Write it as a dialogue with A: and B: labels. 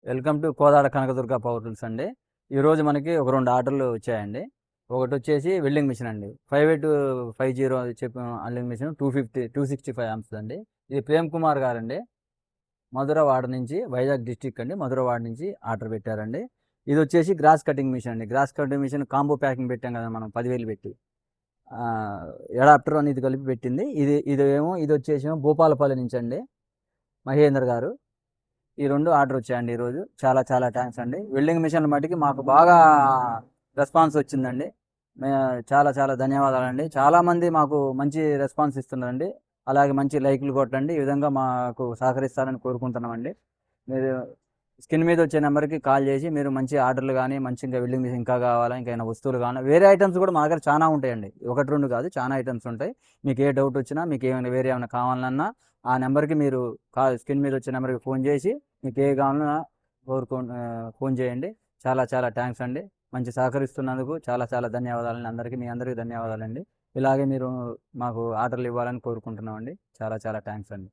A: Welcome to Kodad Kanakadurga power tools అండి. ఈరోజు మనకి ఒక 2 ఆర్డర్లు వచ్చాయండి. ఒకటొచ్చేసి వెల్డింగ్ మిషన్ అండి. 5850 చెప్పిన వెల్డింగ్ మిషన్ 250, 265 ఆంప్స్ అండి. ఇది ప్రేమ్ కుమార్ గారండి. మధురవాడ నుంచి, వైజాగ్ డిస్ట్రిక్ట్ అండి. మధురవాడ నుంచి ఆర్డర్ పెట్టారండి. ఇదొచ్చేసి గ్రాస్ కటింగ్ మిషన్ అండి. Grass cutting machine combo packing పెట్టాం కదా మనం 10,000 పెట్టి. అడాప్టర్ అనేది కలిపి పెట్టింది. ఇదొచ్చేసేమో భూపాలపల్లి నుంచి అండి మహేందర్ గారు. ఈ 2 ఆర్డర్ వచ్చాయండి ఈరోజు. చాలా చాలా థ్యాంక్స్ అండి. వెల్డింగ్ మిషన్ల మట్టికి మాకు బాగా రెస్పాన్స్ వచ్చిందండి. మే చాలా చాలా ధన్యవాదాలండి. చాలామంది మాకు మంచి రెస్పాన్స్ ఇస్తున్నారండి. అలాగే మంచి లైకులు కొట్టండి. ఈ విధంగా మాకు సహకరిస్తారని కోరుకుంటున్నామండి. మీరు స్క్రీన్ మీద వచ్చే నెంబర్‌కి కాల్ చేసి మీరు మంచి ఆర్డర్‌లు గానీ, మంచి ఇంకా వెల్డింగ్ మిషన్ ఇంకా కావాలా, ఇంకా ఏమైనా వస్తువులు కావాలా, వేరే ఐటెమ్స్ కూడా మా దగ్గర చానా ఉంటాయండి. 1, 2 కాదు చానా ఐటెమ్స్ ఉంటాయి. మీకు ఏ డౌట్ వచ్చినా, మీకు ఏమైనా వేరే ఏమైనా కావాలన్నా ఆ నెంబర్‌కి మీరు స్క్రీన్ మీద వచ్చే నెంబర్‌కి ఫోన్ చేసి మీకు ఏ కావాలన్నా ఫోన్ చేయండి. చాలా చాలా థ్యాంక్స్ అండి. మంచి సహకరిస్తున్నందుకు చాలా చాలా ధన్యవాదాలండి అందరికీ. మీ అందరికీ ధన్యవాదాలండి. ఇలాగే మీరు మాకు ఆర్డర్‌లు ఇవ్వాలని కోరుకుంటున్నామండి. చాలా చాలా థ్యాంక్స్ అండి.